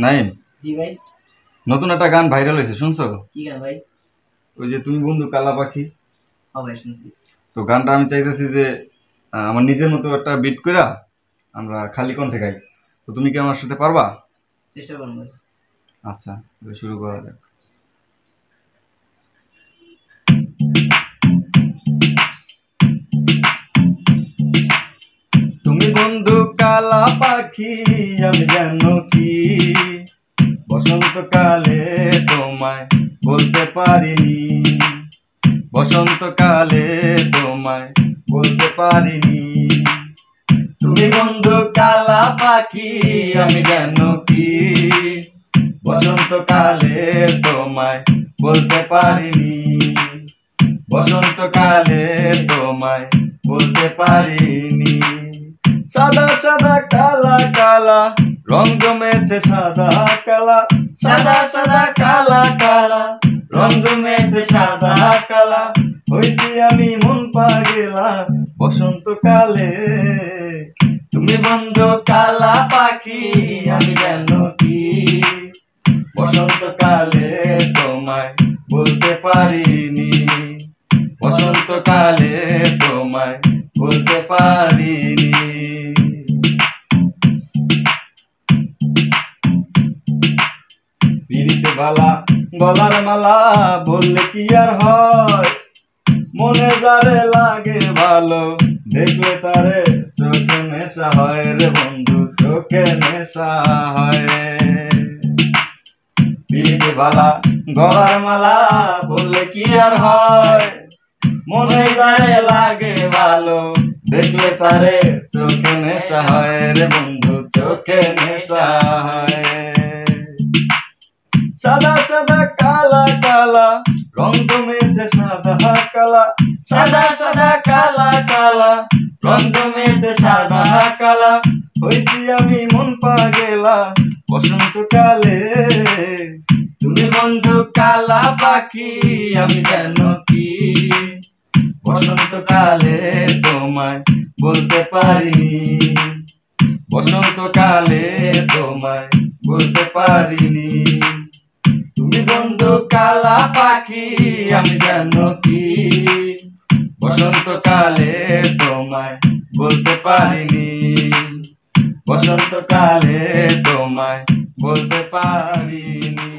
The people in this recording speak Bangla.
নাইম, জি ভাই। নতুন একটা গান ভাইরাল হয়েছে, শুনছো? কি গান ভাই? ওই যে তুমি বন্ধু কালা পাখি। ভাই শুনছি। তো গানটা আমি চাইতেছি যে আমার নিজের মতো একটা বিট কইরা আমরা খালি কণ্ঠে গাই। তো তুমি কি আমার সাথে পারবা? চেষ্টা করুন ভাই। আচ্ছা, তাহলে শুরু করা যাক। তুমি বন্ধু কালা পাখি, আমি জানো কি বসন্তকালে তোমায় বলতে পারিনি, বসন্তকালে তোমায় বলতে পারিনি। তুমি বন্ধু কালা পাখি, আমি জানো কি বসন্তকালে তোমায় বলতে পারিনি, বসন্তকালে তোমায় বলতে পারিনি। সাদা সাদা কালা কালা রং জমেছে, সাদা কালা সাদা সাদা কালা কালা রং জমেছে, সাদা কালা হইছি আমি মন পাগেলা বসন্তকালে। তুমি বন্ধু কালা পাখি, আমি জানো কি বসন্তকালে তোমায় বলতে পারিনি, বসন্তকালে তোমায় বলতে পারিনি। পিড়িতে বালা গলার মালা বললে কি আর হয়, মনে যারে লাগে ভালো দেখলে তারে চোখে নেশা হয় রে বন্ধু, চোখে নেশা হয়। পিড়িতে বালা গলার মালা বললে কি আর হয়, মনে যারে লাগে ভালো দেখলে তারে চোখে নেশা হয় রে বন্ধু, চোখে নেশা হয়। সাদা সাদা কালা কালা রং জমেছে, সাদা কালা সাদা সাদা কালা কালা রং জমেছে, সাদা কালা হইছি আমি মন পাগেলা বসন্তকালে। তুমি বন্ধু কালা পাখি, আমি জানো কি বসন্তকালে তোমায় বলতে পারিনি, বসন্তকালে তোমায় বলতে পারিনি। তুমি বন্ধু কালা পাখি, আমি জানো কি বসন্তকালে তোমায় বলতে পারিনি, বসন্তকালে তোমায় বলতে পারিনি।